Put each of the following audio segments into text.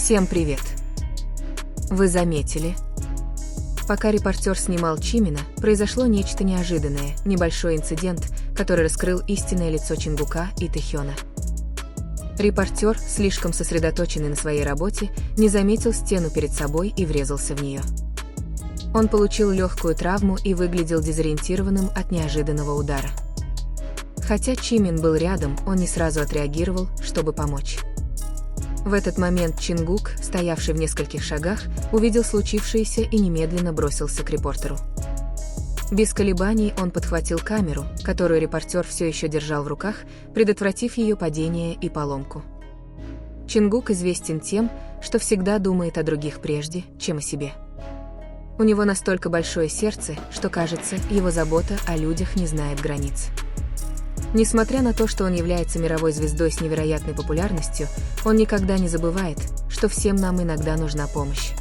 Всем привет! Вы заметили? Пока репортер снимал Чимина, произошло нечто неожиданное, небольшой инцидент, который раскрыл истинное лицо Чингука и Тэхёна. Репортер, слишком сосредоточенный на своей работе, не заметил стену перед собой и врезался в нее. Он получил легкую травму и выглядел дезориентированным от неожиданного удара. Хотя Чимин был рядом, он не сразу отреагировал, чтобы помочь. В этот момент Чингук, стоявший в нескольких шагах, увидел случившееся и немедленно бросился к репортеру. Без колебаний он подхватил камеру, которую репортер все еще держал в руках, предотвратив ее падение и поломку. Чингук известен тем, что всегда думает о других прежде, чем о себе. У него настолько большое сердце, что, кажется, его забота о людях не знает границ. Несмотря на то, что он является мировой звездой с невероятной популярностью, он никогда не забывает, что всем нам иногда нужна помощь.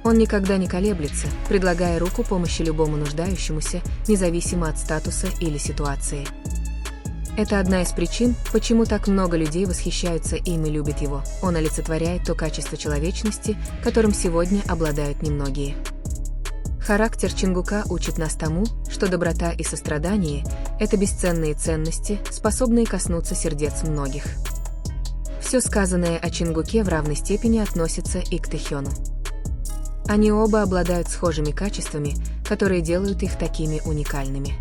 Он никогда не колеблется, предлагая руку помощи любому нуждающемуся, независимо от статуса или ситуации. Это одна из причин, почему так много людей восхищаются им и любят его. Он олицетворяет то качество человечности, которым сегодня обладают немногие. Характер Чингука учит нас тому, что доброта и сострадание – это бесценные ценности, способные коснуться сердец многих. Все сказанное о Чингуке в равной степени относится и к Тэхёну. Они оба обладают схожими качествами, которые делают их такими уникальными.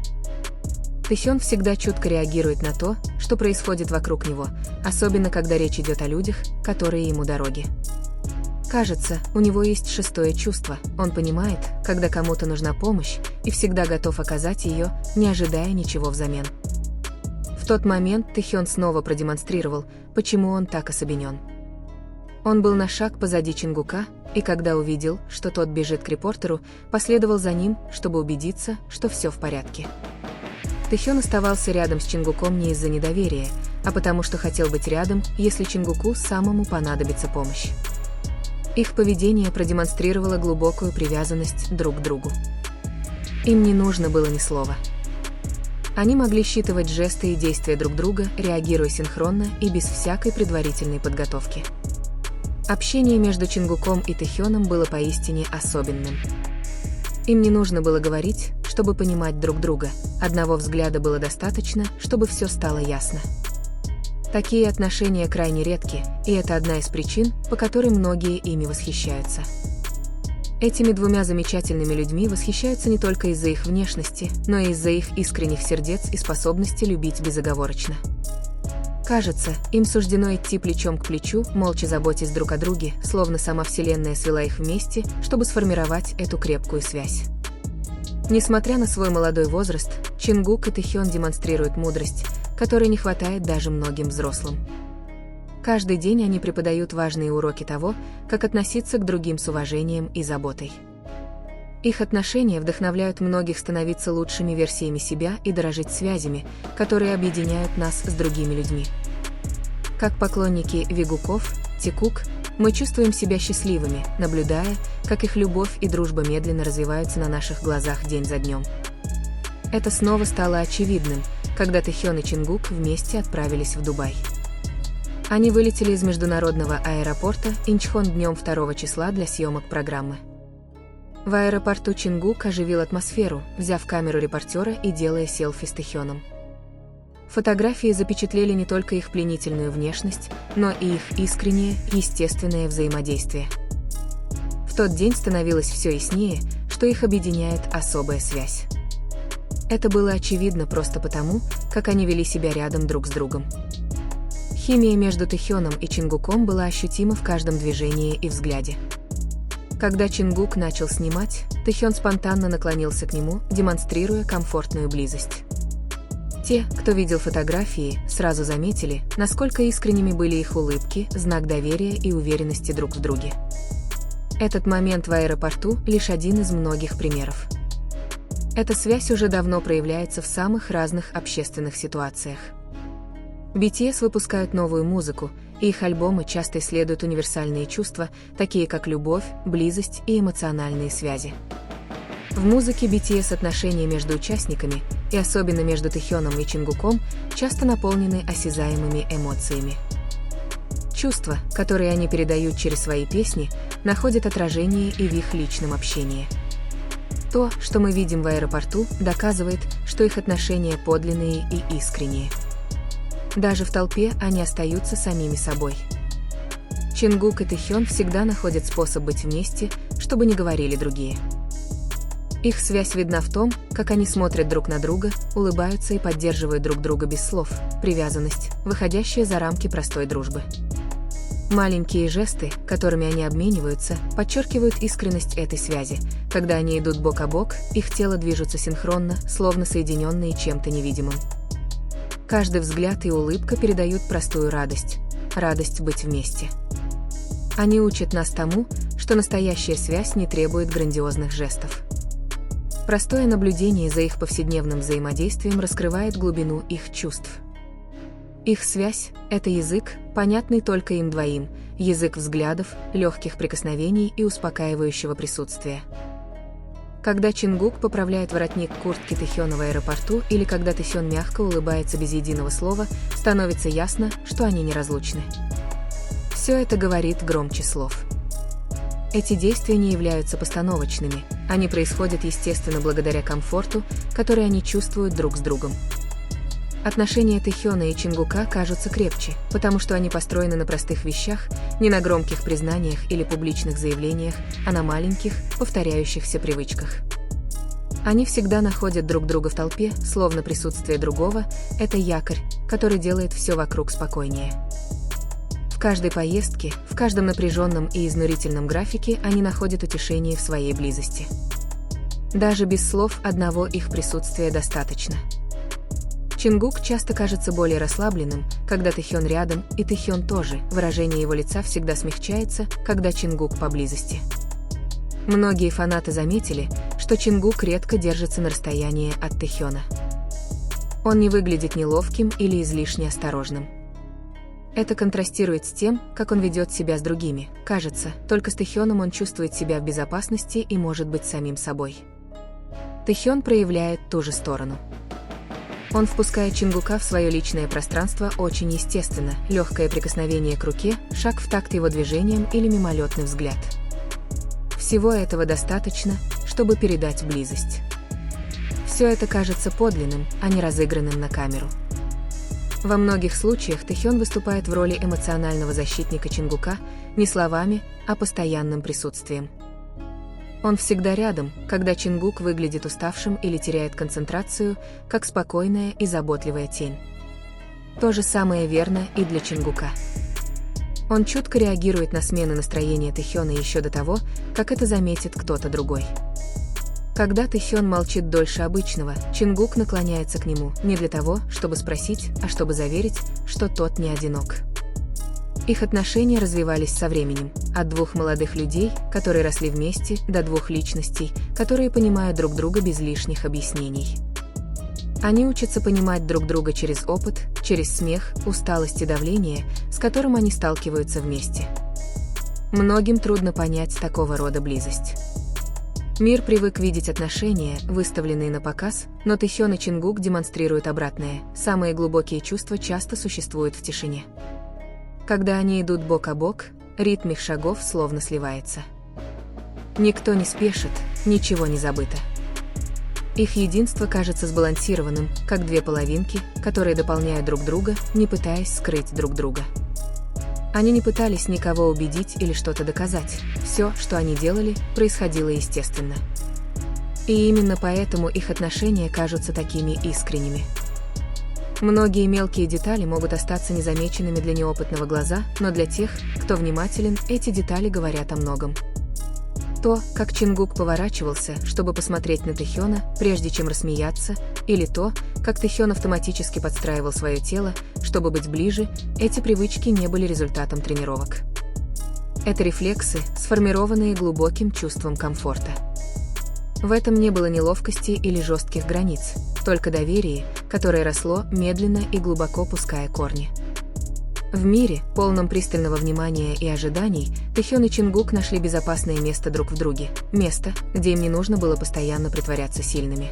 Тэхён всегда чутко реагирует на то, что происходит вокруг него, особенно когда речь идет о людях, которые ему дороги. Кажется, у него есть шестое чувство, он понимает, когда кому-то нужна помощь, и всегда готов оказать ее, не ожидая ничего взамен. В тот момент Тэхён снова продемонстрировал, почему он так особенен. Он был на шаг позади Чингука, и когда увидел, что тот бежит к репортеру, последовал за ним, чтобы убедиться, что все в порядке. Тэхён оставался рядом с Чингуком не из-за недоверия, а потому что хотел быть рядом, если Чингуку самому понадобится помощь. Их поведение продемонстрировало глубокую привязанность друг к другу. Им не нужно было ни слова. Они могли считывать жесты и действия друг друга, реагируя синхронно и без всякой предварительной подготовки. Общение между Чингуком и Тэхёном было поистине особенным. Им не нужно было говорить, чтобы понимать друг друга, одного взгляда было достаточно, чтобы все стало ясно. Такие отношения крайне редки, и это одна из причин, по которой многие ими восхищаются. Этими двумя замечательными людьми восхищаются не только из-за их внешности, но и из-за их искренних сердец и способности любить безоговорочно. Кажется, им суждено идти плечом к плечу, молча заботясь друг о друге, словно сама Вселенная свела их вместе, чтобы сформировать эту крепкую связь. Несмотря на свой молодой возраст, Чингук и Тэхён демонстрируют мудрость, которой не хватает даже многим взрослым. Каждый день они преподают важные уроки того, как относиться к другим с уважением и заботой. Их отношения вдохновляют многих становиться лучшими версиями себя и дорожить связями, которые объединяют нас с другими людьми. Как поклонники Вигуков, Тикук, мы чувствуем себя счастливыми, наблюдая, как их любовь и дружба медленно развиваются на наших глазах день за днем. Это снова стало очевидным, когда Тэхён и Чингук вместе отправились в Дубай. Они вылетели из международного аэропорта Инчхон днем 2 числа для съемок программы. В аэропорту Чингук оживил атмосферу, взяв камеру репортера и делая селфи с Тэхёном. Фотографии запечатлели не только их пленительную внешность, но и их искреннее, естественное взаимодействие. В тот день становилось все яснее, что их объединяет особая связь. Это было очевидно просто потому, как они вели себя рядом друг с другом. Химия между Тэхёном и Чингуком была ощутима в каждом движении и взгляде. Когда Чингук начал снимать, Тэхён спонтанно наклонился к нему, демонстрируя комфортную близость. Те, кто видел фотографии, сразу заметили, насколько искренними были их улыбки, знак доверия и уверенности друг в друге. Этот момент в аэропорту – лишь один из многих примеров. Эта связь уже давно проявляется в самых разных общественных ситуациях. BTS выпускают новую музыку, и их альбомы часто исследуют универсальные чувства, такие как любовь, близость и эмоциональные связи. В музыке BTS отношения между участниками, и особенно между Тэхёном и Чингуком, часто наполнены осязаемыми эмоциями. Чувства, которые они передают через свои песни, находят отражение и в их личном общении. То, что мы видим в аэропорту, доказывает, что их отношения подлинные и искренние. Даже в толпе они остаются самими собой. Чингук и Тэхён всегда находят способ быть вместе, чтобы не говорили другие. Их связь видна в том, как они смотрят друг на друга, улыбаются и поддерживают друг друга без слов, привязанность, выходящая за рамки простой дружбы. Маленькие жесты, которыми они обмениваются, подчеркивают искренность этой связи. Когда они идут бок о бок, их тела движутся синхронно, словно соединенные чем-то невидимым. Каждый взгляд и улыбка передают простую радость быть вместе. Они учат нас тому, что настоящая связь не требует грандиозных жестов. Простое наблюдение за их повседневным взаимодействием раскрывает глубину их чувств. Их связь – это язык, понятный только им двоим, язык взглядов, легких прикосновений и успокаивающего присутствия. Когда Чингук поправляет воротник куртки Тэхёна в аэропорту или когда Тэхён мягко улыбается без единого слова, становится ясно, что они неразлучны. Все это говорит громче слов. Эти действия не являются постановочными, они происходят естественно благодаря комфорту, который они чувствуют друг с другом. Отношения Тэхёна и Чингука кажутся крепче, потому что они построены на простых вещах, не на громких признаниях или публичных заявлениях, а на маленьких, повторяющихся привычках. Они всегда находят друг друга в толпе, словно присутствие другого – это якорь, который делает все вокруг спокойнее. В каждой поездке, в каждом напряженном и изнурительном графике они находят утешение в своей близости. Даже без слов одного их присутствия достаточно. Чингук часто кажется более расслабленным, когда Тэхён рядом, и Тэхён тоже, выражение его лица всегда смягчается, когда Чингук поблизости. Многие фанаты заметили, что Чингук редко держится на расстоянии от Тэхёна. Он не выглядит неловким или излишне осторожным. Это контрастирует с тем, как он ведет себя с другими. Кажется, только с Тэхёном он чувствует себя в безопасности и может быть самим собой. Тэхён проявляет ту же сторону. Он впускает Чингука в свое личное пространство очень естественно, легкое прикосновение к руке, шаг в такт его движением или мимолетный взгляд. Всего этого достаточно, чтобы передать близость. Все это кажется подлинным, а не разыгранным на камеру. Во многих случаях Тэхён выступает в роли эмоционального защитника Чингука не словами, а постоянным присутствием. Он всегда рядом, когда Чингук выглядит уставшим или теряет концентрацию, как спокойная и заботливая тень. То же самое верно и для Чингука. Он чутко реагирует на смены настроения Тэхёна еще до того, как это заметит кто-то другой. Когда Тэхён молчит дольше обычного, Чингук наклоняется к нему не для того, чтобы спросить, а чтобы заверить, что тот не одинок. Их отношения развивались со временем, от двух молодых людей, которые росли вместе, до двух личностей, которые понимают друг друга без лишних объяснений. Они учатся понимать друг друга через опыт, через смех, усталость и давление, с которым они сталкиваются вместе. Многим трудно понять такого рода близость. Мир привык видеть отношения, выставленные на показ, но Тэхён и Чингук демонстрируют обратное. Самые глубокие чувства часто существуют в тишине. Когда они идут бок о бок, ритм их шагов словно сливается. Никто не спешит, ничего не забыто. Их единство кажется сбалансированным, как две половинки, которые дополняют друг друга, не пытаясь скрыть друг друга. Они не пытались никого убедить или что-то доказать. Все, что они делали, происходило естественно. И именно поэтому их отношения кажутся такими искренними. Многие мелкие детали могут остаться незамеченными для неопытного глаза, но для тех, кто внимателен, эти детали говорят о многом. То, как Чингук поворачивался, чтобы посмотреть на Тэхёна, прежде чем рассмеяться, или то, как Тэхён автоматически подстраивал свое тело, чтобы быть ближе, эти привычки не были результатом тренировок. Это рефлексы, сформированные глубоким чувством комфорта. В этом не было неловкости или жестких границ, только доверие, которое росло медленно и глубоко пуская корни. В мире, полном пристального внимания и ожиданий, Тэхён и Чингук нашли безопасное место друг в друге, место, где им не нужно было постоянно притворяться сильными.